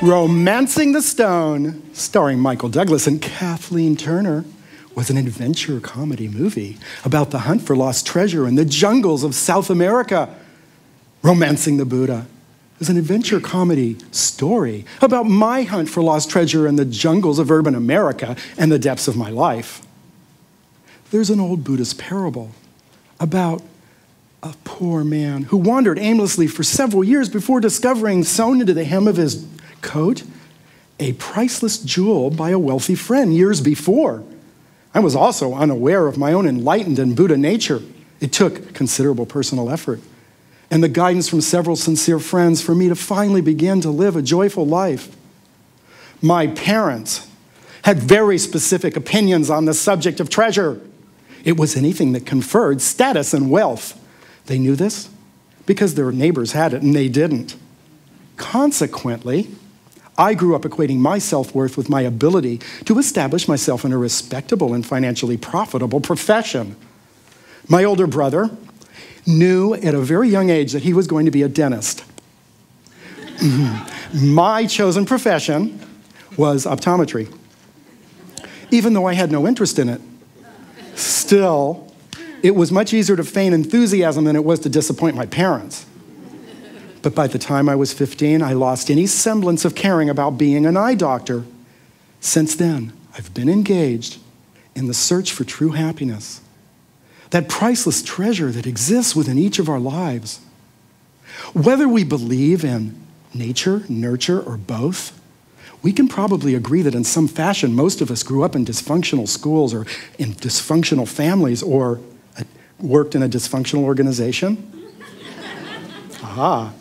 Romancing the Stone, starring Michael Douglas and Kathleen Turner, was an adventure comedy movie about the hunt for lost treasure in the jungles of South America. Romancing the Buddha is an adventure comedy story about my hunt for lost treasure in the jungles of urban America and the depths of my life. There's an old Buddhist parable about a poor man who wandered aimlessly for several years before discovering, sewn into the hem of his coat, a priceless jewel by a wealthy friend years before. I was also unaware of my own enlightened and Buddha nature. It took considerable personal effort and the guidance from several sincere friends for me to finally begin to live a joyful life. My parents had very specific opinions on the subject of treasure. It was anything that conferred status and wealth. They knew this because their neighbors had it and they didn't. Consequently, I grew up equating my self-worth with my ability to establish myself in a respectable and financially profitable profession. My older brother knew at a very young age that he was going to be a dentist. My chosen profession was optometry, even though I had no interest in it. Still, it was much easier to feign enthusiasm than it was to disappoint my parents. But by the time I was 15, I lost any semblance of caring about being an eye doctor. Since then, I've been engaged in the search for true happiness, that priceless treasure that exists within each of our lives. Whether we believe in nature, nurture, or both, we can probably agree that in some fashion, most of us grew up in dysfunctional schools or in dysfunctional families or worked in a dysfunctional organization. Aha.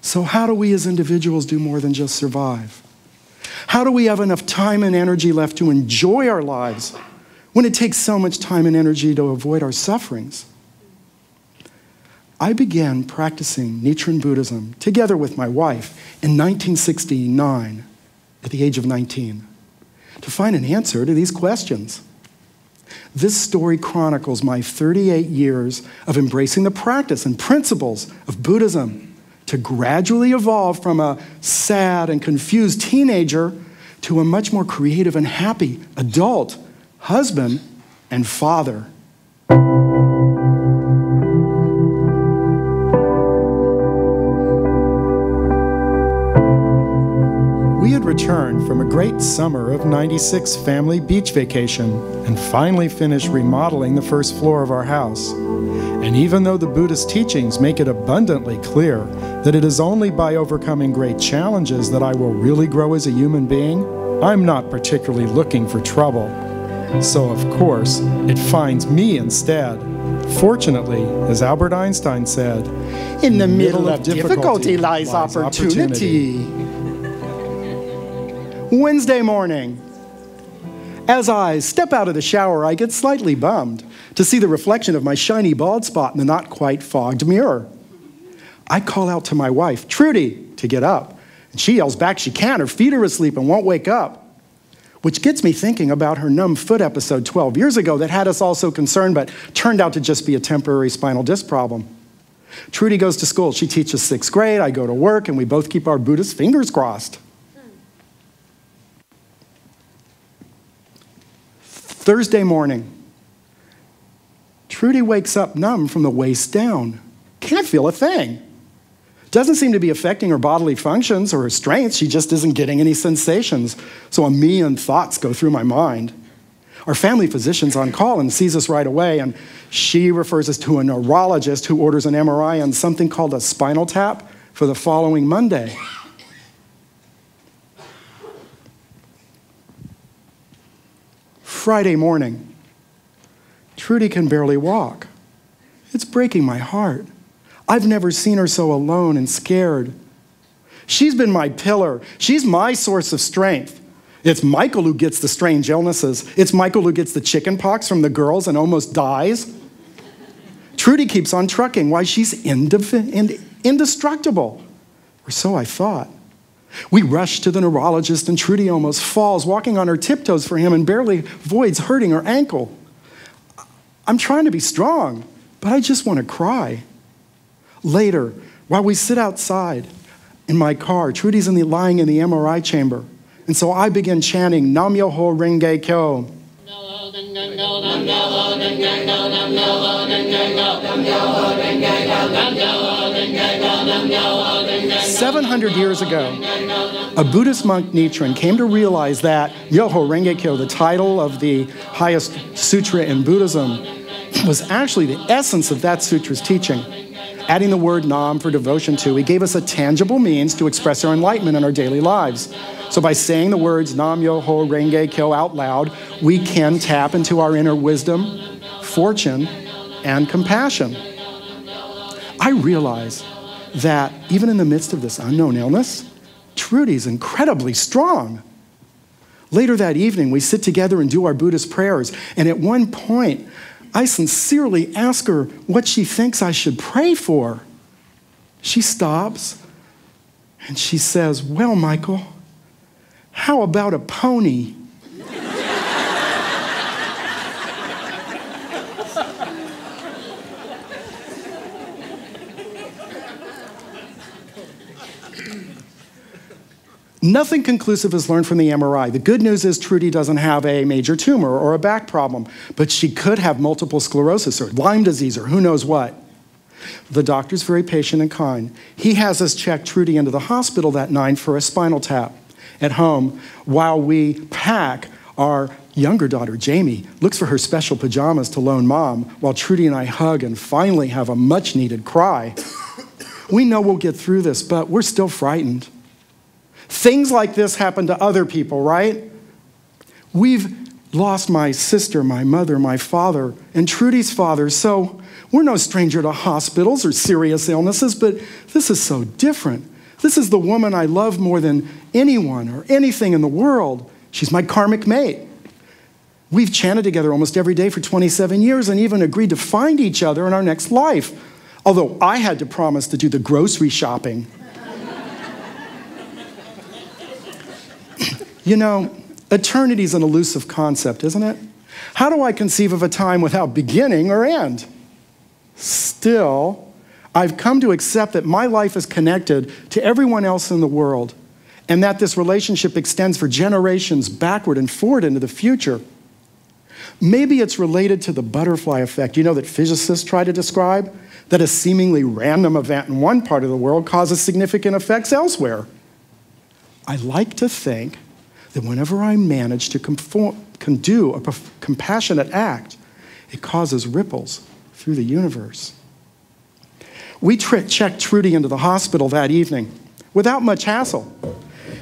So how do we as individuals do more than just survive? How do we have enough time and energy left to enjoy our lives when it takes so much time and energy to avoid our sufferings? I began practicing Nichiren Buddhism together with my wife in 1969 at the age of 19 to find an answer to these questions. This story chronicles my 38 years of embracing the practice and principles of Buddhism to gradually evolve from a sad and confused teenager to a much more creative and happy adult, husband, and father. We had returned from a great summer of '96 family beach vacation and finally finished remodeling the first floor of our house. And even though the Buddhist teachings make it abundantly clear that it is only by overcoming great challenges that I will really grow as a human being, I'm not particularly looking for trouble. So, of course, it finds me instead. Fortunately, as Albert Einstein said, in the middle of difficulty lies opportunity. Wednesday morning. As I step out of the shower, I get slightly bummed to see the reflection of my shiny bald spot in the not quite fogged mirror. I call out to my wife, Trudy, to get up. And she yells back she can't, her feet are asleep and won't wake up. Which gets me thinking about her numb foot episode 12 years ago that had us all so concerned but turned out to just be a temporary spinal disc problem. Trudy goes to school. She teaches 6th grade. I go to work, and we both keep our Buddhist fingers crossed. Thursday morning. Trudy wakes up numb from the waist down. Can't feel a thing. Doesn't seem to be affecting her bodily functions or her strength. She just isn't getting any sensations. So a million thoughts go through my mind. Our family physician's on call and sees us right away, and she refers us to a neurologist who orders an MRI and something called a spinal tap for the following Monday. Friday morning. Trudy can barely walk. It's breaking my heart. I've never seen her so alone and scared. She's been my pillar. She's my source of strength. It's Michael who gets the strange illnesses. It's Michael who gets the chicken pox from the girls and almost dies. Trudy keeps on trucking. Why, she's indestructible. Or so I thought. We rush to the neurologist and Trudy almost falls, walking on her tiptoes for him and barely avoids hurting her ankle. I'm trying to be strong, but I just want to cry. Later, while we sit outside in my car. Trudy's lying in the MRI chamber. And so I begin chanting Nam-myoho-renge-kyo. 700 years ago, a Buddhist monk, Nichiren, came to realize that Myoho-renge-kyo, the title of the highest sutra in Buddhism, was actually the essence of that sutra's teaching. Adding the word Nam for devotion to, he gave us a tangible means to express our enlightenment in our daily lives. So by saying the words Nam-myoho-renge-kyo out loud, we can tap into our inner wisdom, fortune, and compassion. I realize that even in the midst of this unknown illness, Trudy's incredibly strong. Later that evening, we sit together and do our Buddhist prayers, and at one point, I sincerely ask her what she thinks I should pray for. She stops, and she says, "Well, Michael, how about a pony?" Nothing conclusive is learned from the MRI. The good news is Trudy doesn't have a major tumor or a back problem, but she could have multiple sclerosis or Lyme disease or who knows what. The doctor's very patient and kind. He has us check Trudy into the hospital that night for a spinal tap. At home, while we pack, our younger daughter, Jamie, looks for her special pajamas to loan Mom, while Trudy and I hug and finally have a much-needed cry. We know we'll get through this, but we're still frightened. Things like this happen to other people, right? We've lost my sister, my mother, my father, and Trudy's father, so we're no stranger to hospitals or serious illnesses, but this is so different. This is the woman I love more than anyone or anything in the world. She's my karmic mate. We've chanted together almost every day for 27 years and even agreed to find each other in our next life, although I had to promise to do the grocery shopping. You know, eternity's an elusive concept, isn't it? How do I conceive of a time without beginning or end? Still, I've come to accept that my life is connected to everyone else in the world, and that this relationship extends for generations backward and forward into the future. Maybe it's related to the butterfly effect, you know, that physicists try to describe, that a seemingly random event in one part of the world causes significant effects elsewhere. I like to think that whenever I manage to do a compassionate act, it causes ripples through the universe. We checked Trudy into the hospital that evening without much hassle.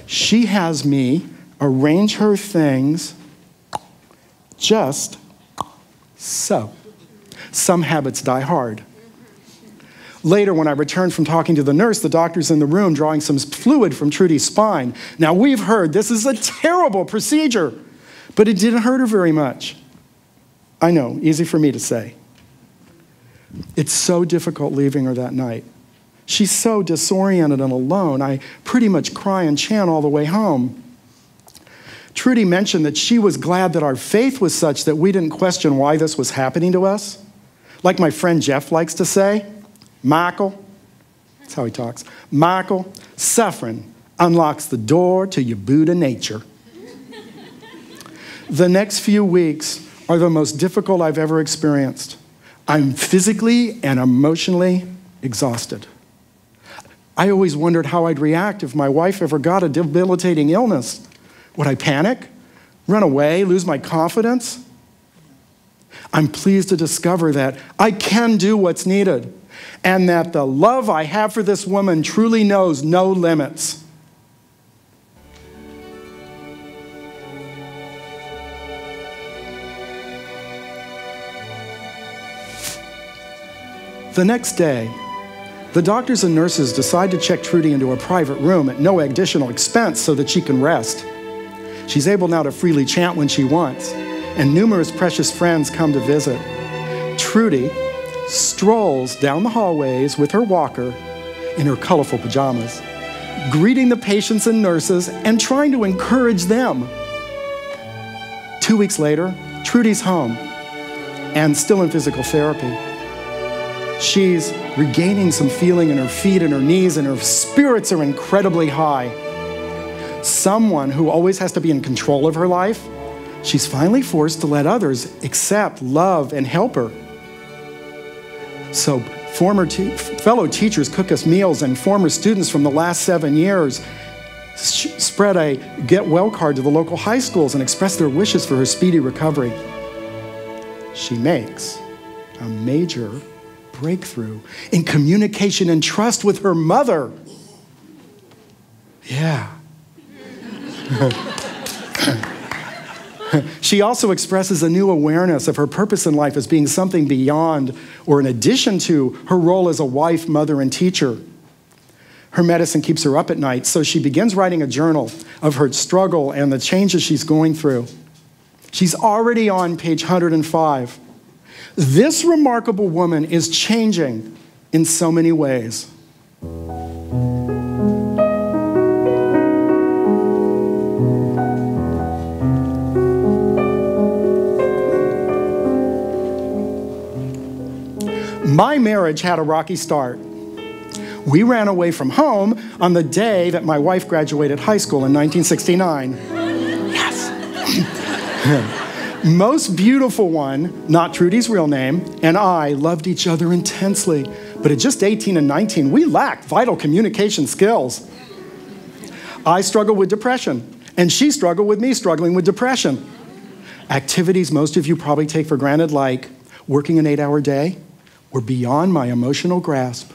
She has me arrange her things just so. Some habits die hard. Later, when I returned from talking to the nurse, the doctor's in the room drawing some fluid from Trudy's spine. Now, we've heard this is a terrible procedure, but it didn't hurt her very much. I know, easy for me to say. It's so difficult leaving her that night. She's so disoriented and alone. I pretty much cry and chant all the way home. Trudy mentioned that she was glad that our faith was such that we didn't question why this was happening to us. Like my friend Jeff likes to say, Michael, that's how he talks, Michael, suffering unlocks the door to your Buddha nature. The next few weeks are the most difficult I've ever experienced. I'm physically and emotionally exhausted. I always wondered how I'd react if my wife ever got a debilitating illness. Would I panic, run away, lose my confidence? I'm pleased to discover that I can do what's needed, and that the love I have for this woman truly knows no limits. The next day, the doctors and nurses decide to check Trudy into a private room at no additional expense so that she can rest. She's able now to freely chant when she wants, and numerous precious friends come to visit. Trudy strolls down the hallways with her walker in her colorful pajamas, greeting the patients and nurses and trying to encourage them. 2 weeks later, Trudy's home and still in physical therapy. She's regaining some feeling in her feet and her knees, and her spirits are incredibly high. Someone who always has to be in control of her life, she's finally forced to let others accept, love, and help her. So fellow teachers cook us meals, and former students from the last 7 years spread a get well card to the local high schools and express their wishes for her speedy recovery. She makes a major breakthrough in communication and trust with her mother. Yeah. She also expresses a new awareness of her purpose in life as being something beyond or in addition to her role as a wife, mother, and teacher. Her medicine keeps her up at night, so she begins writing a journal of her struggle and the changes she's going through. She's already on page 105. This remarkable woman is changing in so many ways. My marriage had a rocky start. We ran away from home on the day that my wife graduated high school in 1969. Yes. Most beautiful one, not Trudy's real name, and I loved each other intensely. But at just 18 and 19, we lacked vital communication skills. I struggled with depression, and she struggled with me struggling with depression. Activities most of you probably take for granted, like working an 8-hour day, were beyond my emotional grasp.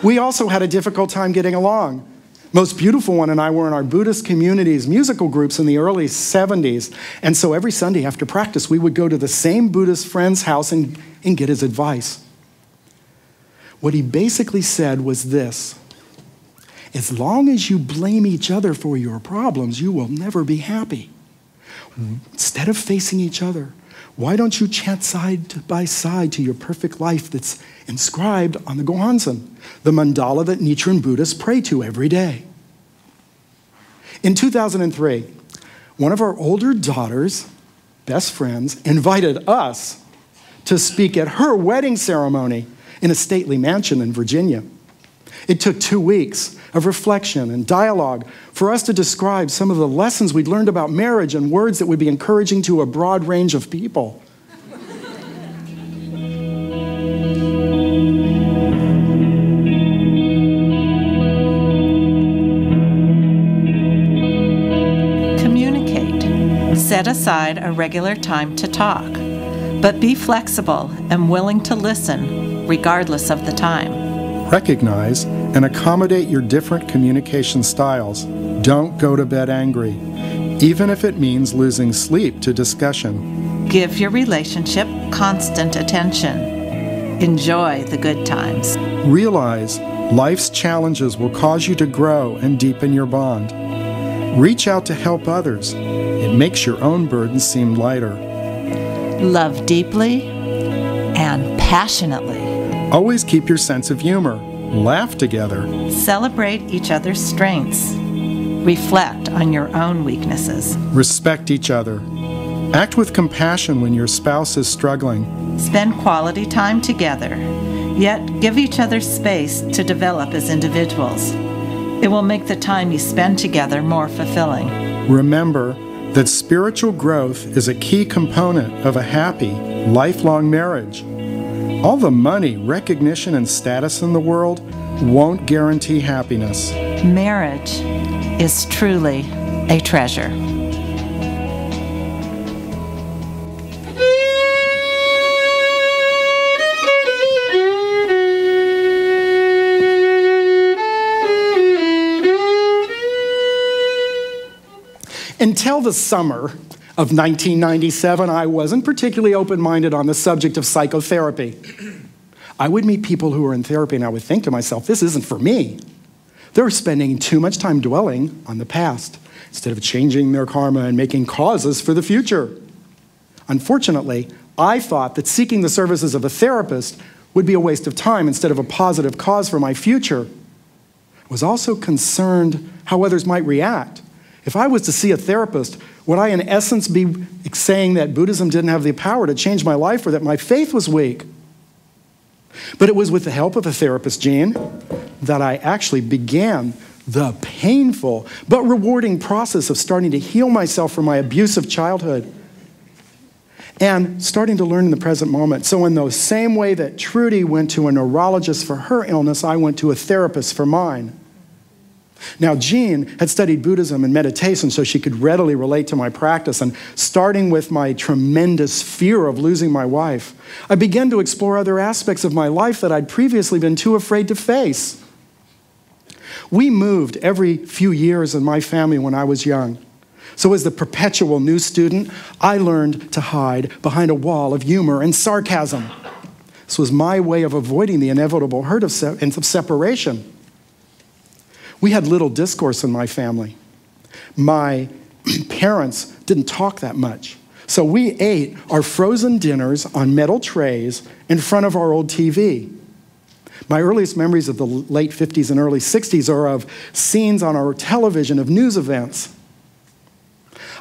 We also had a difficult time getting along. Most beautiful one and I were in our Buddhist community's musical groups in the early 70s. And so every Sunday after practice, we would go to the same Buddhist friend's house and get his advice. What he basically said was this: as long as you blame each other for your problems, you will never be happy. Instead of facing each other, why don't you chant side by side to your perfect life that's inscribed on the Gohanzen, the mandala that Nichiren Buddhists pray to every day? In 2003, one of our older daughter's best friends invited us to speak at her wedding ceremony in a stately mansion in Virginia. It took 2 weeks of reflection and dialogue for us to describe some of the lessons we'd learned about marriage in words that would be encouraging to a broad range of people. Communicate. Set aside a regular time to talk, but be flexible and willing to listen regardless of the time. Recognize and accommodate your different communication styles. Don't go to bed angry, even if it means losing sleep to discussion. Give your relationship constant attention. Enjoy the good times. Realize life's challenges will cause you to grow and deepen your bond. Reach out to help others. It makes your own burdens seem lighter. Love deeply and passionately. Always keep your sense of humor. Laugh together. Celebrate each other's strengths. Reflect on your own weaknesses. Respect each other. Act with compassion when your spouse is struggling. Spend quality time together, yet give each other space to develop as individuals. It will make the time you spend together more fulfilling. Remember that spiritual growth is a key component of a happy, lifelong marriage. All the money, recognition, and status in the world won't guarantee happiness. Marriage is truly a treasure. Until the summer of 1997, I wasn't particularly open-minded on the subject of psychotherapy. I would meet people who were in therapy and I would think to myself, this isn't for me. They're spending too much time dwelling on the past instead of changing their karma and making causes for the future. Unfortunately, I thought that seeking the services of a therapist would be a waste of time instead of a positive cause for my future. I was also concerned how others might react. If I was to see a therapist, would I in essence be saying that Buddhism didn't have the power to change my life or that my faith was weak? But it was with the help of a therapist, Jean, that I actually began the painful but rewarding process of starting to heal myself from my abusive childhood and starting to learn in the present moment. So in the same way that Trudy went to a neurologist for her illness, I went to a therapist for mine. Now, Jean had studied Buddhism and meditation so she could readily relate to my practice, and starting with my tremendous fear of losing my wife, I began to explore other aspects of my life that I'd previously been too afraid to face. We moved every few years in my family when I was young. So as the perpetual new student, I learned to hide behind a wall of humor and sarcasm. This was my way of avoiding the inevitable hurt of separation. We had little discourse in my family. My parents didn't talk that much. So we ate our frozen dinners on metal trays in front of our old TV. My earliest memories of the late 50s and early 60s are of scenes on our television of news events.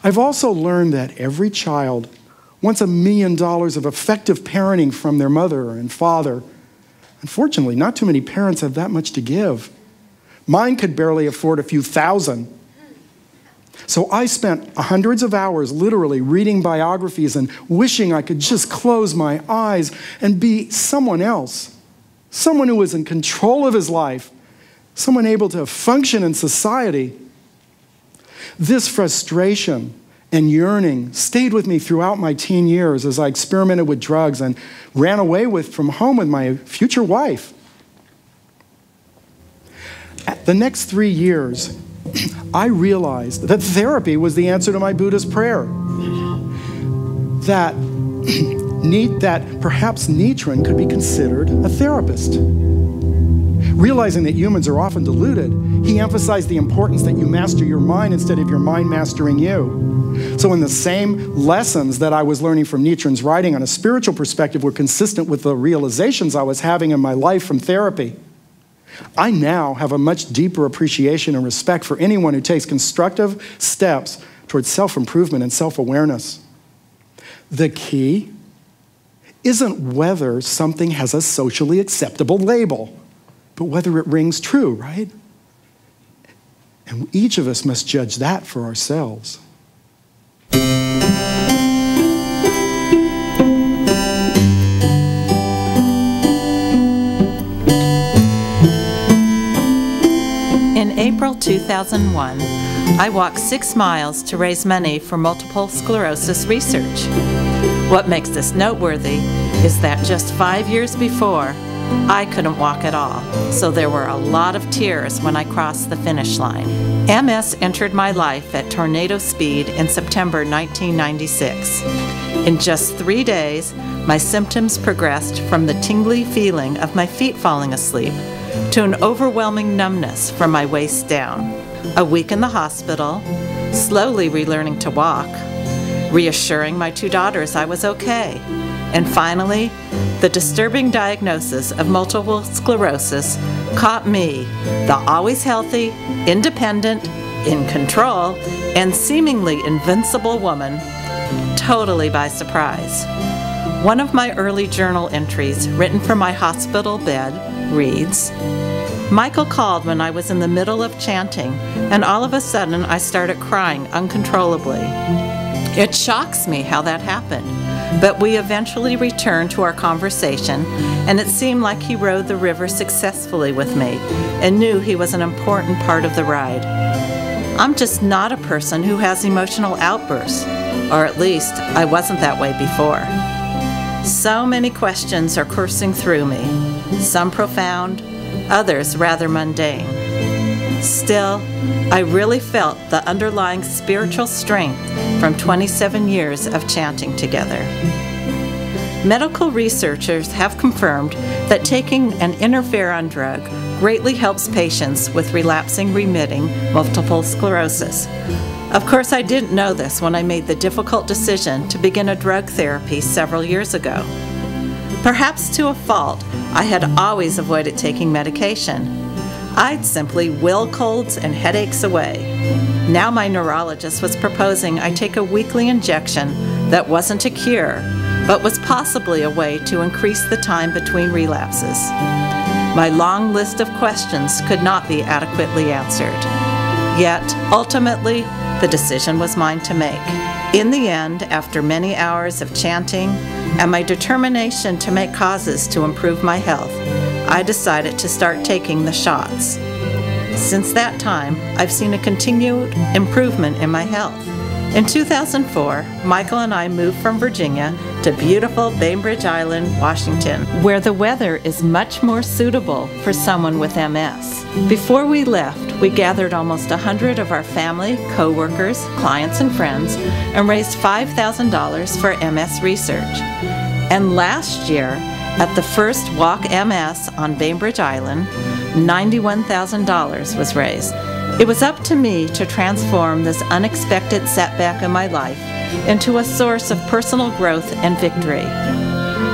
I've also learned that every child wants $1 million of effective parenting from their mother and father. Unfortunately, not too many parents have that much to give. Mine could barely afford a few thousand. So I spent hundreds of hours literally reading biographies and wishing I could just close my eyes and be someone else, someone who was in control of his life, someone able to function in society. This frustration and yearning stayed with me throughout my teen years as I experimented with drugs and ran away from home with my future wife. The next 3 years, I realized that therapy was the answer to my Buddhist prayer. That perhaps Nichiren could be considered a therapist. Realizing that humans are often deluded, he emphasized the importance that you master your mind instead of your mind mastering you. So in the same lessons that I was learning from Nichiren's writing on a spiritual perspective were consistent with the realizations I was having in my life from therapy. I now have a much deeper appreciation and respect for anyone who takes constructive steps towards self-improvement and self-awareness. The key isn't whether something has a socially acceptable label, but whether it rings true, right? And each of us must judge that for ourselves. In April 2001, I walked 6 miles to raise money for multiple sclerosis research. What makes this noteworthy is that just 5 years before, I couldn't walk at all, so there were a lot of tears when I crossed the finish line. MS entered my life at tornado speed in September 1996. In just 3 days, my symptoms progressed from the tingly feeling of my feet falling asleep to an overwhelming numbness from my waist down. A week in the hospital, slowly relearning to walk, reassuring my 2 daughters I was okay, and finally, the disturbing diagnosis of multiple sclerosis caught me, the always healthy, independent, in control, and seemingly invincible woman, totally by surprise. One of my early journal entries, written from my hospital bed, reads, "Michael called when I was in the middle of chanting, and all of a sudden I started crying uncontrollably. It shocks me how that happened, but we eventually returned to our conversation, and it seemed like he rode the river successfully with me and knew he was an important part of the ride. I'm just not a person who has emotional outbursts, or at least I wasn't that way before. So many questions are coursing through me, some profound, others rather mundane. Still, I really felt the underlying spiritual strength from 27 years of chanting together. Medical researchers have confirmed that taking an interferon drug greatly helps patients with relapsing remitting multiple sclerosis. Of course, I didn't know this when I made the difficult decision to begin a drug therapy several years ago. Perhaps to a fault, I had always avoided taking medication. I'd simply will colds and headaches away. Now my neurologist was proposing I take a weekly injection that wasn't a cure, but was possibly a way to increase the time between relapses. My long list of questions could not be adequately answered. Yet, ultimately, the decision was mine to make. In the end, after many hours of chanting and my determination to make causes to improve my health, I decided to start taking the shots. Since that time, I've seen a continued improvement in my health. In 2004, Michael and I moved from Virginia to beautiful Bainbridge Island, Washington, where the weather is much more suitable for someone with MS. Before we left, we gathered almost 100 of our family, co-workers, clients, and friends and raised $5,000 for MS research. And last year, at the first Walk MS on Bainbridge Island, $91,000 was raised. It was up to me to transform this unexpected setback in my life into a source of personal growth and victory.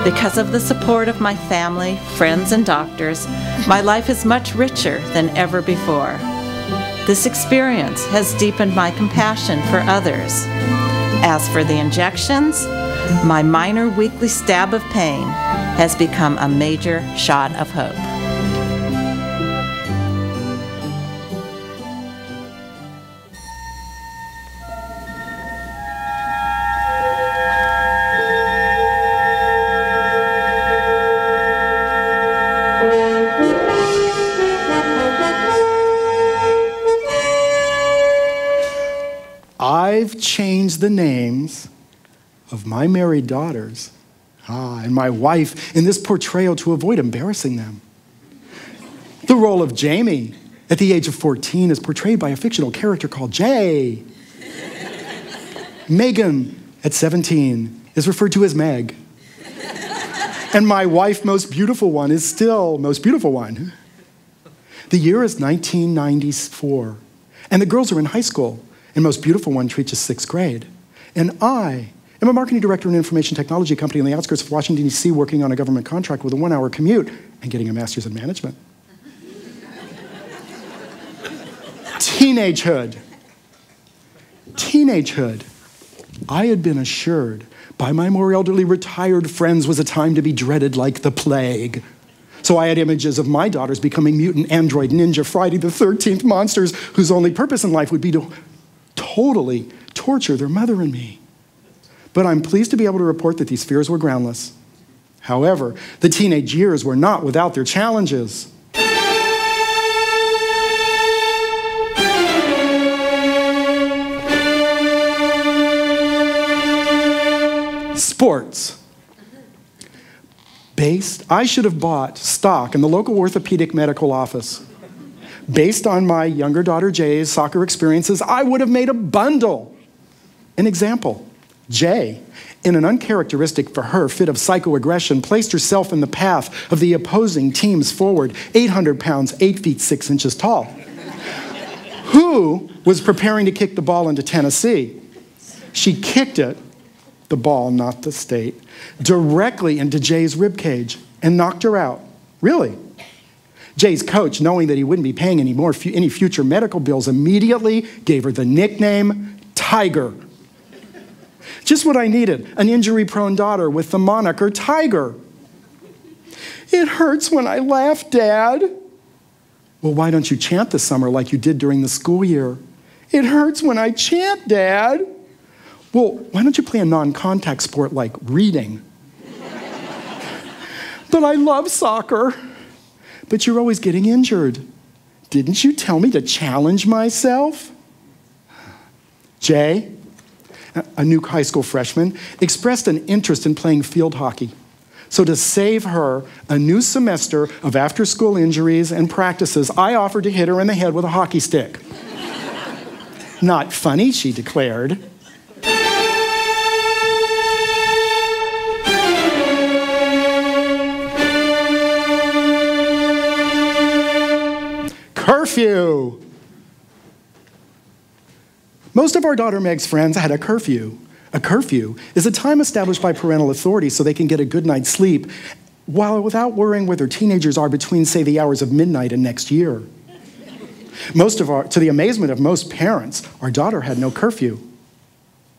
Because of the support of my family, friends, and doctors, my life is much richer than ever before. This experience has deepened my compassion for others. As for the injections, my minor weekly stab of pain has become a major shot of hope. I've changed the names of my married daughters and my wife in this portrayal to avoid embarrassing them. The role of Jamie at the age of 14 is portrayed by a fictional character called Jay. Megan at 17 is referred to as Meg. And my wife, Most Beautiful One, is still Most Beautiful One. The year is 1994, and the girls are in high school, and Most Beautiful One reaches 6th grade. And I am a marketing director in an information technology company on the outskirts of Washington, D.C., working on a government contract with a 1-hour commute and getting a master's in management. Teenagehood. Teenagehood. I had been assured by my more elderly retired friends was a time to be dreaded like the plague. So I had images of my daughters becoming mutant android ninja Friday the 13th monsters whose only purpose in life would be to totally torture their mother and me. But I'm pleased to be able to report that these fears were groundless. However, the teenage years were not without their challenges. Sports. I should have bought stock in the local orthopedic medical office. Based on my younger daughter Jay's soccer experiences, I would have made a bundle. An example, Jay, in an uncharacteristic for her fit of psychoaggression, placed herself in the path of the opposing team's forward, 800 pounds, 8 feet 6 inches tall, who was preparing to kick the ball into Tennessee. She kicked it, the ball, not the state, directly into Jay's ribcage and knocked her out. Really? Jay's coach, knowing that he wouldn't be paying any future medical bills, immediately gave her the nickname Tiger. Just what I needed, an injury-prone daughter with the moniker Tiger. It hurts when I laugh, Dad. Well, why don't you chant this summer like you did during the school year? It hurts when I chant, Dad. Well, why don't you play a non-contact sport like reading? But I love soccer. But you're always getting injured. Didn't you tell me to challenge myself? Jay, a new high school freshman, expressed an interest in playing field hockey. So to save her a new semester of after-school injuries and practices, I offered to hit her in the head with a hockey stick. Not funny, she declared. Curfew. Most of our daughter Meg's friends had a curfew. A curfew is a time established by parental authority so they can get a good night's sleep without worrying where their teenagers are between, say, the hours of midnight and next year. To the amazement of most parents, our daughter had no curfew.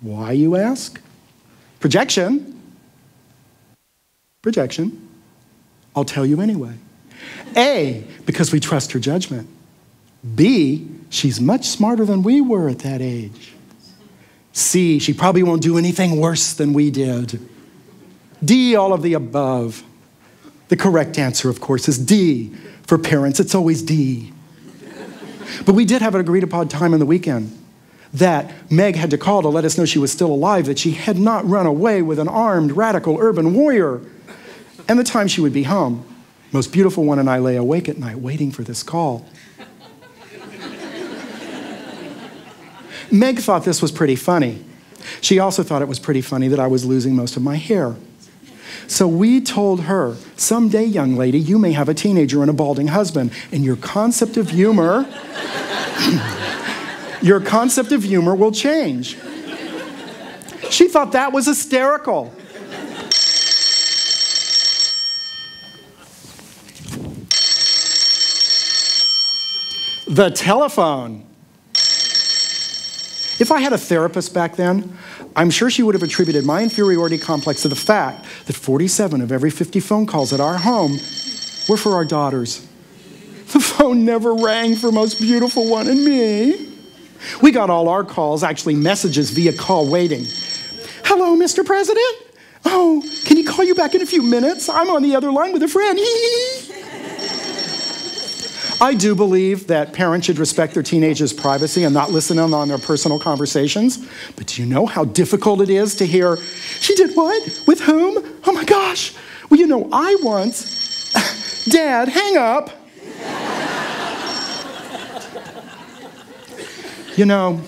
Why, you ask? Projection. Projection. I'll tell you anyway. A, because we trust her judgment. B, she's much smarter than we were at that age. C, she probably won't do anything worse than we did. D, all of the above. The correct answer, of course, is D. For parents, it's always D. But we did have an agreed upon time on the weekend that Meg had to call to let us know she was still alive, that she had not run away with an armed, radical urban warrior, and the time she would be home. Most beautiful one and I lay awake at night waiting for this call. Meg thought this was pretty funny. She also thought it was pretty funny that I was losing most of my hair. So we told her, someday, young lady, you may have a teenager and a balding husband, and your concept of humor, will change. She thought that was hysterical. The telephone. If I had a therapist back then, I'm sure she would have attributed my inferiority complex to the fact that 47 of every 50 phone calls at our home were for our daughters. The phone never rang for most beautiful one and me. We got all our calls, actually messages via call waiting. Hello, Mr. President? Oh, can he call you back in a few minutes? I'm on the other line with a friend. I do believe that parents should respect their teenagers' privacy and not listen in on their personal conversations. But do you know how difficult it is to hear, she did what? With whom? Oh my gosh. Well, you know, I once. Dad, hang up. You know,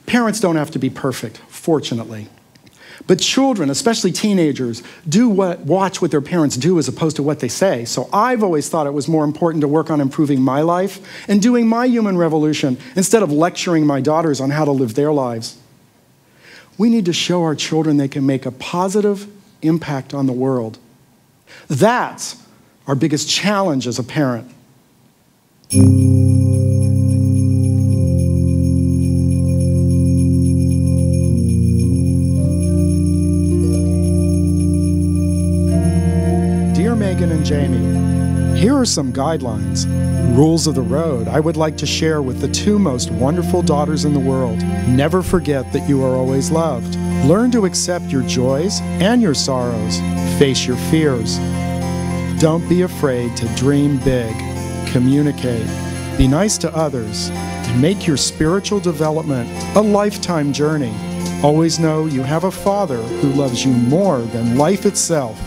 parents don't have to be perfect, fortunately. But children, especially teenagers, watch what their parents do as opposed to what they say. So I've always thought it was more important to work on improving my life and doing my human revolution instead of lecturing my daughters on how to live their lives. We need to show our children they can make a positive impact on the world. That's our biggest challenge as a parent. Megan and Jamie, here are some guidelines, rules of the road I would like to share with the two most wonderful daughters in the world. Never forget that you are always loved. Learn to accept your joys and your sorrows. Face your fears. Don't be afraid to dream big. Communicate. Be nice to others. And make your spiritual development a lifetime journey. Always know you have a Father who loves you more than life itself.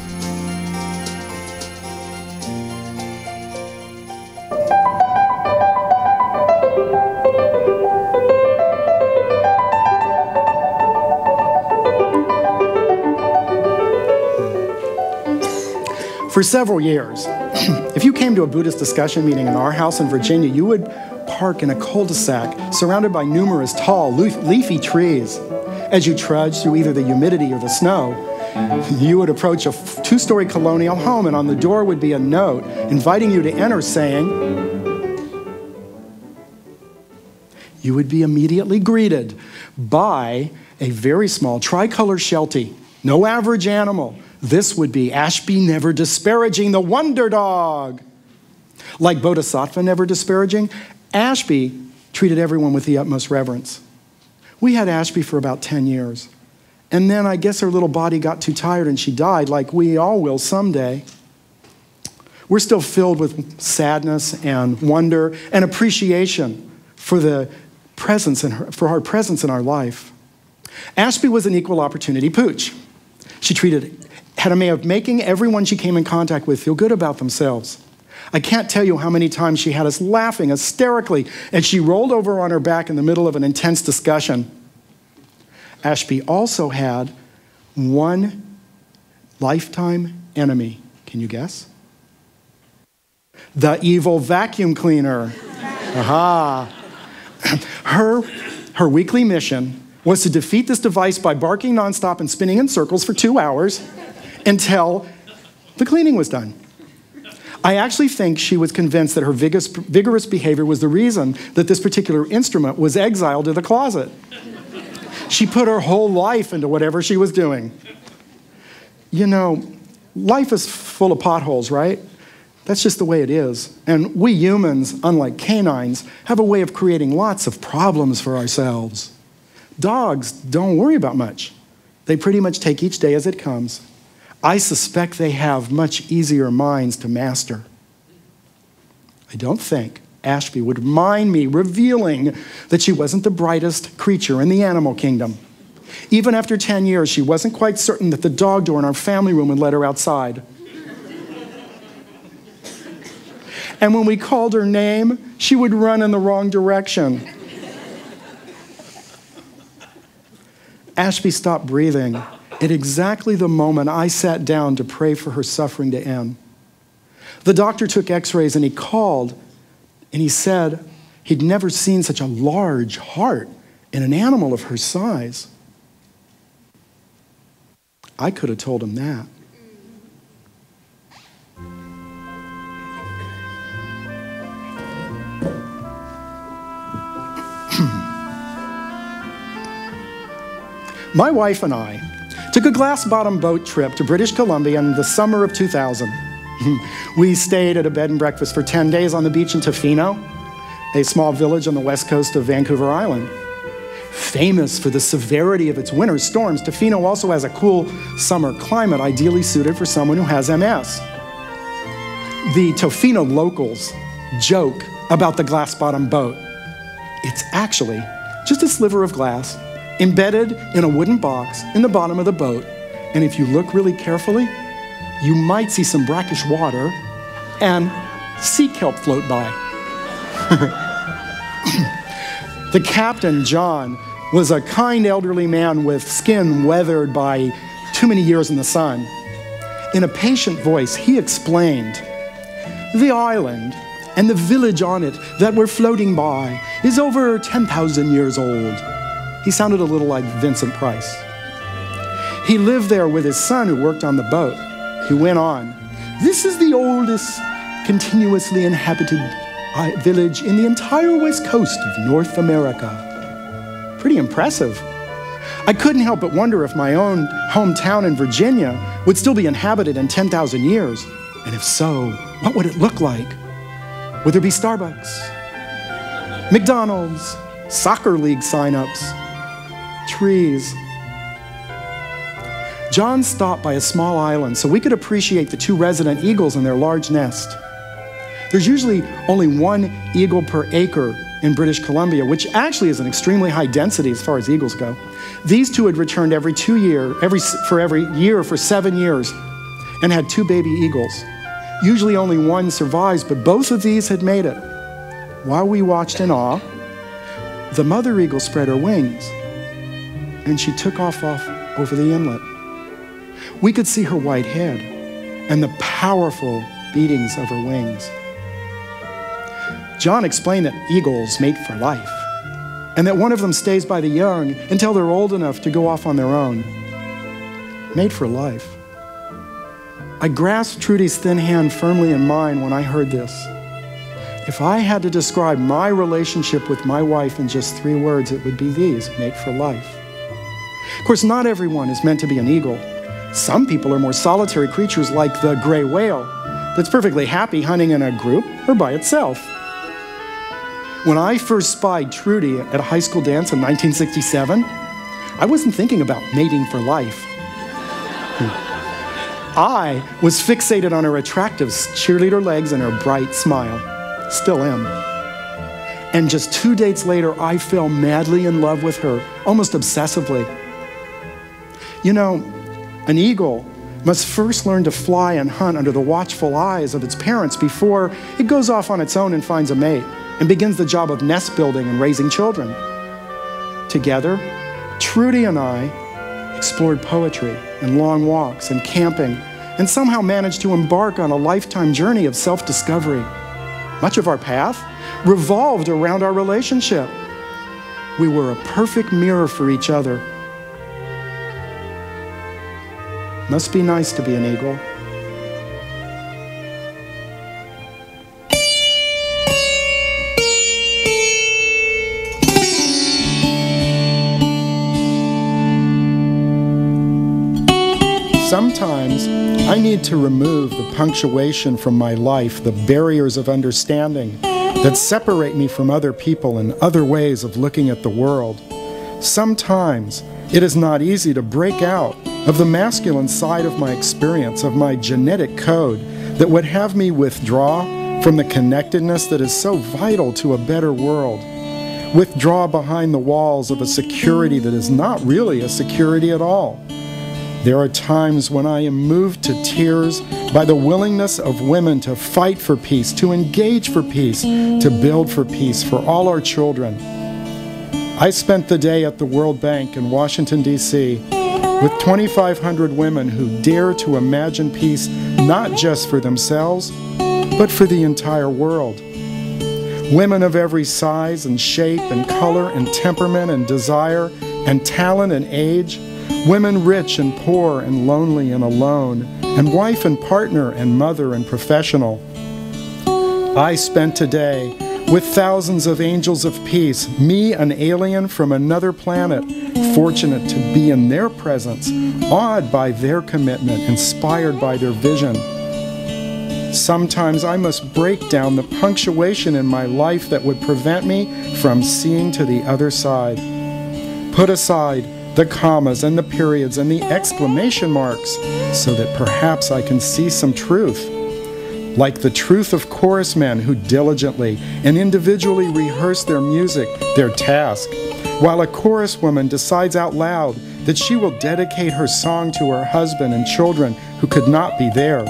For several years, if you came to a Buddhist discussion meeting in our house in Virginia, you would park in a cul-de-sac surrounded by numerous tall, leafy trees. As you trudged through either the humidity or the snow, you would approach a two-story colonial home, and on the door would be a note inviting you to enter saying, you would be immediately greeted by a very small tricolor sheltie, no average animal. This would be Ashby Never Disparaging, the Wonder Dog. Like Bodhisattva Never Disparaging, Ashby treated everyone with the utmost reverence. We had Ashby for about 10 years. And then I guess her little body got too tired and she died, like we all will someday. We're still filled with sadness and wonder and appreciation for the presence for her presence in our life. Ashby was an equal opportunity pooch. She had a way of making everyone she came in contact with feel good about themselves. I can't tell you how many times she had us laughing hysterically as she rolled over on her back in the middle of an intense discussion. Ashby also had one lifetime enemy. Can you guess? The evil vacuum cleaner. Aha. Her weekly mission was to defeat this device by barking nonstop and spinning in circles for 2 hours until the cleaning was done. I actually think she was convinced that her vigorous behavior was the reason that this particular instrument was exiled to the closet. She put her whole life into whatever she was doing. You know, life is full of potholes, right? That's just the way it is. And we humans, unlike canines, have a way of creating lots of problems for ourselves. Dogs don't worry about much. They pretty much take each day as it comes. I suspect they have much easier minds to master. I don't think Ashby would mind me revealing that she wasn't the brightest creature in the animal kingdom. Even after 10 years, she wasn't quite certain that the dog door in our family room would let her outside. And when we called her name, she would run in the wrong direction. Ashby stopped breathing at exactly the moment I sat down to pray for her suffering to end. The doctor took x-rays and he called and he said he'd never seen such a large heart in an animal of her size. I could have told him that. My wife and I took a glass-bottom boat trip to British Columbia in the summer of 2000. We stayed at a bed and breakfast for 10 days on the beach in Tofino, a small village on the west coast of Vancouver Island. Famous for the severity of its winter storms, Tofino also has a cool summer climate ideally suited for someone who has MS. The Tofino locals joke about the glass-bottom boat. It's actually just a sliver of glass embedded in a wooden box in the bottom of the boat. And if you look really carefully, you might see some brackish water and sea kelp float by. The captain, John, was a kind elderly man with skin weathered by too many years in the sun. In a patient voice, he explained, "The island and the village on it that we're floating by is over 10,000 years old." He sounded a little like Vincent Price. He lived there with his son who worked on the boat. He went on, "This is the oldest continuously inhabited village in the entire west coast of North America." Pretty impressive. I couldn't help but wonder if my own hometown in Virginia would still be inhabited in 10,000 years. And if so, what would it look like? Would there be Starbucks, McDonald's, soccer league signups, trees? John stopped by a small island so we could appreciate the 2 resident eagles in their large nest. There's usually only 1 eagle per acre in British Columbia, which actually is an extremely high density as far as eagles go. These 2 had returned every year for 7 years and had 2 baby eagles. Usually only 1 survives, but both of these had made it. While we watched in awe, the mother eagle spread her wings and she took off over the inlet. We could see her white head and the powerful beatings of her wings. John explained that eagles mate for life and that one of them stays by the young until they're old enough to go off on their own. Mate for life. I grasped Trudy's thin hand firmly in mine when I heard this. If I had to describe my relationship with my wife in just 3 words, it would be these: mate for life. Of course, not everyone is meant to be an eagle. Some people are more solitary creatures like the gray whale that's perfectly happy hunting in a group or by itself. When I first spied Trudy at a high school dance in 1967, I wasn't thinking about mating for life. I was fixated on her attractive cheerleader legs and her bright smile. Still am. And just 2 dates later, I fell madly in love with her, almost obsessively. You know, an eagle must first learn to fly and hunt under the watchful eyes of its parents before it goes off on its own and finds a mate and begins the job of nest building and raising children. Together, Trudy and I explored poetry and long walks and camping and somehow managed to embark on a lifetime journey of self-discovery. Much of our path revolved around our relationship. We were a perfect mirror for each other. Must be nice to be an eagle. sometimes I need to remove the punctuation from my life, the barriers of understanding that separate me from other people and other ways of looking at the world. Sometimes it is not easy to break out of the masculine side of my experience, of my genetic code that would have me withdraw from the connectedness that is so vital to a better world. Withdraw behind the walls of a security that is not really a security at all. There are times when I am moved to tears by the willingness of women to fight for peace, to engage for peace, to build for peace for all our children. I spent the day at the World Bank in Washington, D.C. with 2,500 women who dare to imagine peace not just for themselves, but for the entire world. Women of every size and shape and color and temperament and desire and talent and age, women rich and poor and lonely and alone, and wife and partner and mother and professional. I spent today with thousands of angels of peace, me an alien from another planet, fortunate to be in their presence, awed by their commitment, inspired by their vision. Sometimes I must break down the punctuation in my life that would prevent me from seeing to the other side. Put aside the commas and the periods and the exclamation marks so that perhaps I can see some truth. Like the truth of chorus men who diligently and individually rehearse their music, their task, while a chorus woman decides out loud that she will dedicate her song to her husband and children who could not be there.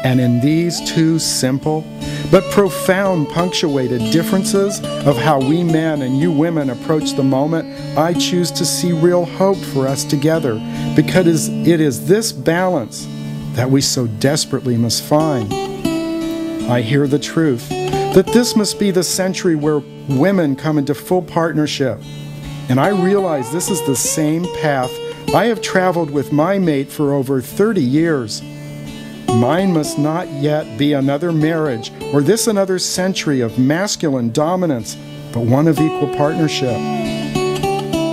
And in these two simple but profound punctuated differences of how we men and you women approach the moment, I choose to see real hope for us together, because it is this balance that we so desperately must find. I hear the truth that this must be the century where women come into full partnership. And I realize this is the same path I have traveled with my mate for over 30 years. Mine must not yet be another marriage or this another century of masculine dominance, but one of equal partnership.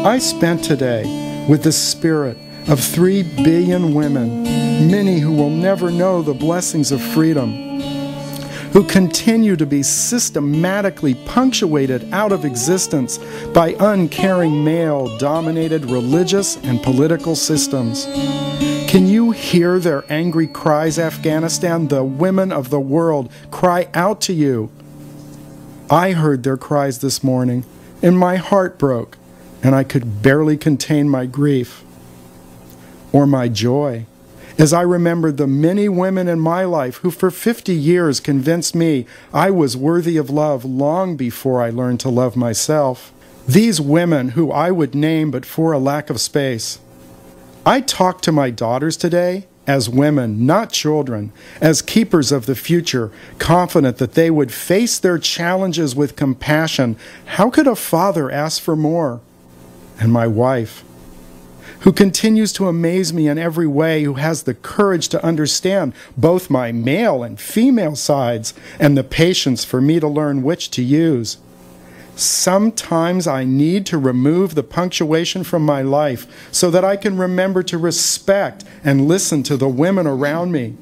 I spent today with the spirit of 3 billion women, many who will never know the blessings of freedom, who continue to be systematically punctuated out of existence by uncaring male-dominated religious and political systems. Can you hear their angry cries, Afghanistan? The women of the world cry out to you. I heard their cries this morning, and my heart broke, and I could barely contain my grief or my joy as I remembered the many women in my life who for 50 years convinced me I was worthy of love long before I learned to love myself. These women who I would name but for a lack of space. I talk to my daughters today as women, not children, as keepers of the future, confident that they would face their challenges with compassion. How could a father ask for more? And my wife, who continues to amaze me in every way, who has the courage to understand both my male and female sides, and the patience for me to learn which to use. Sometimes I need to remove the punctuation from my life so that I can remember to respect and listen to the women around me.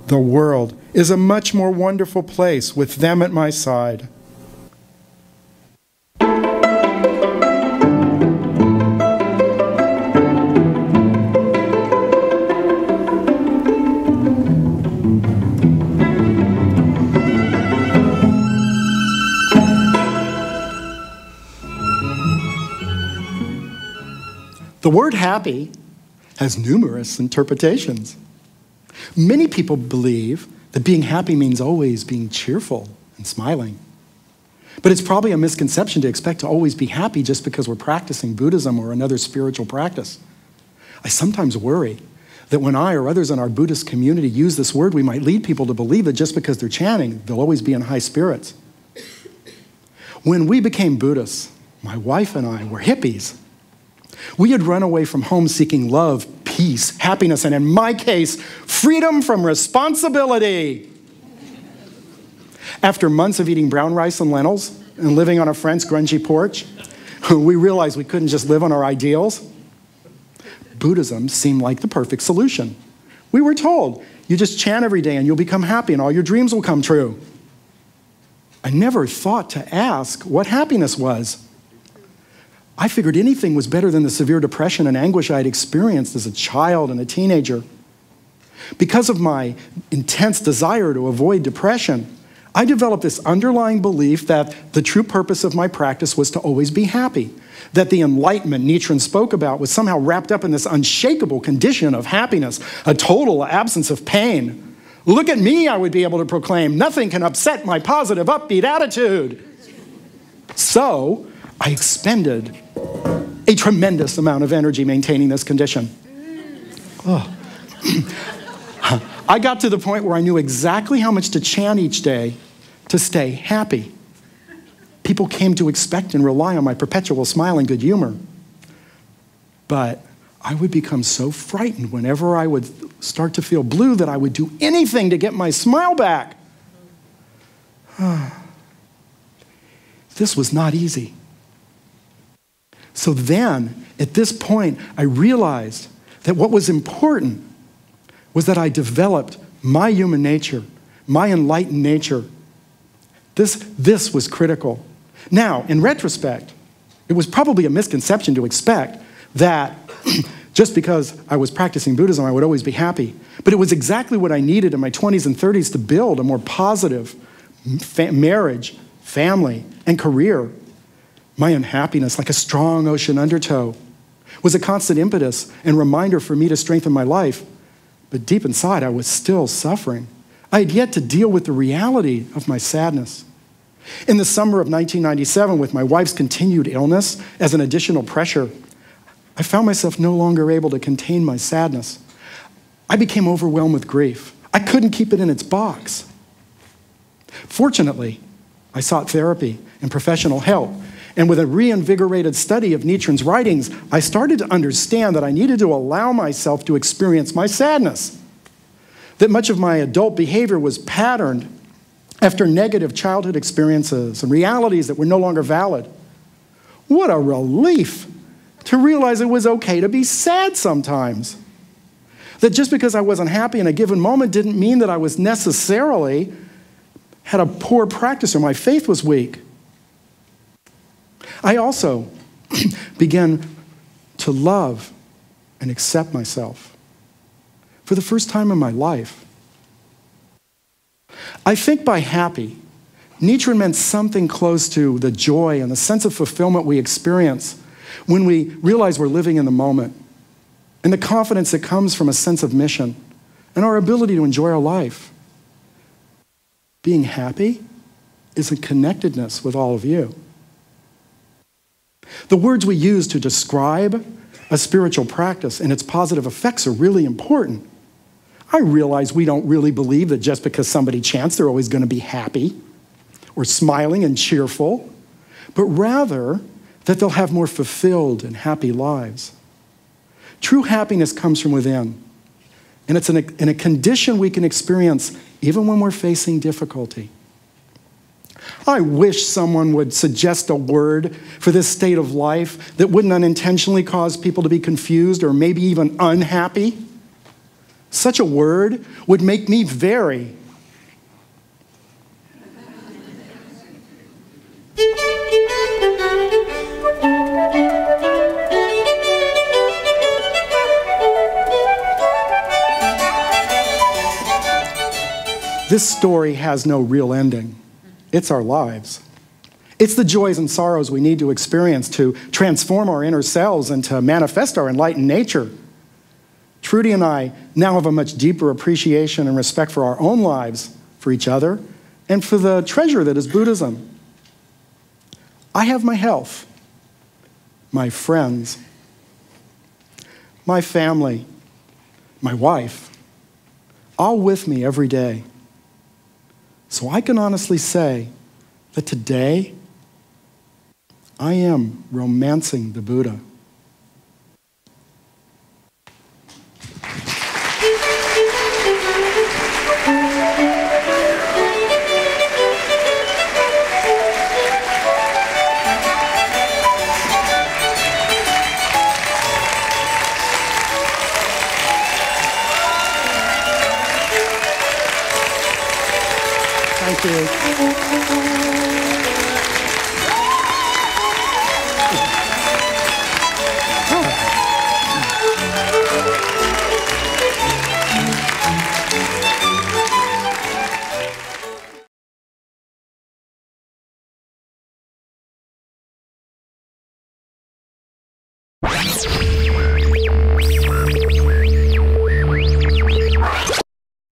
The world is a much more wonderful place with them at my side. The word happy has numerous interpretations. Many people believe that being happy means always being cheerful and smiling. But it's probably a misconception to expect to always be happy just because we're practicing Buddhism or another spiritual practice. I sometimes worry that when I or others in our Buddhist community use this word, we might lead people to believe that just because they're chanting, they'll always be in high spirits. When we became Buddhists, my wife and I were hippies. We had run away from home seeking love, peace, happiness, and in my case, freedom from responsibility. After months of eating brown rice and lentils and living on a friend's grungy porch, we realized we couldn't just live on our ideals. Buddhism seemed like the perfect solution. We were told, you just chant every day and you'll become happy and all your dreams will come true. I never thought to ask what happiness was. I figured anything was better than the severe depression and anguish I had experienced as a child and a teenager. Because of my intense desire to avoid depression, I developed this underlying belief that the true purpose of my practice was to always be happy, that the enlightenment Nichiren spoke about was somehow wrapped up in this unshakable condition of happiness, a total absence of pain. Look at me, I would be able to proclaim. Nothing can upset my positive, upbeat attitude. So I expended a tremendous amount of energy maintaining this condition. Oh. I got to the point where I knew exactly how much to chant each day to stay happy. People came to expect and rely on my perpetual smile and good humor. But I would become so frightened whenever I would start to feel blue that I would do anything to get my smile back. This was not easy. So then, at this point, I realized that what was important was that I developed my human nature, my enlightened nature. This was critical. Now, in retrospect, it was probably a misconception to expect that just because I was practicing Buddhism, I would always be happy. But it was exactly what I needed in my 20s and 30s to build a more positive marriage, family, and career. My unhappiness, like a strong ocean undertow, was a constant impetus and reminder for me to strengthen my life. But deep inside, I was still suffering. I had yet to deal with the reality of my sadness. In the summer of 1997, with my wife's continued illness as an additional pressure, I found myself no longer able to contain my sadness. I became overwhelmed with grief. I couldn't keep it in its box. Fortunately, I sought therapy and professional help. And with a reinvigorated study of Nichiren's writings, I started to understand that I needed to allow myself to experience my sadness. That much of my adult behavior was patterned after negative childhood experiences and realities that were no longer valid. What a relief to realize it was okay to be sad sometimes. That just because I wasn't happy in a given moment didn't mean that I was necessarily had a poor practice or my faith was weak. I also began to love and accept myself for the first time in my life. I think by happy, Nichiren meant something close to the joy and the sense of fulfillment we experience when we realize we're living in the moment, and the confidence that comes from a sense of mission and our ability to enjoy our life. Being happy is a connectedness with all of you. The words we use to describe a spiritual practice and its positive effects are really important. I realize we don't really believe that just because somebody chants, they're always going to be happy or smiling and cheerful, but rather that they'll have more fulfilled and happy lives. True happiness comes from within, and it's in a condition we can experience even when we're facing difficulty. I wish someone would suggest a word for this state of life that wouldn't unintentionally cause people to be confused or maybe even unhappy. Such a word would make me very This story has no real ending. It's our lives. It's the joys and sorrows we need to experience to transform our inner selves and to manifest our enlightened nature. Trudy and I now have a much deeper appreciation and respect for our own lives, for each other, and for the treasure that is Buddhism. I have my health, my friends, my family, my wife, all with me every day. So I can honestly say that today, I am romancing the Buddha. Thank you.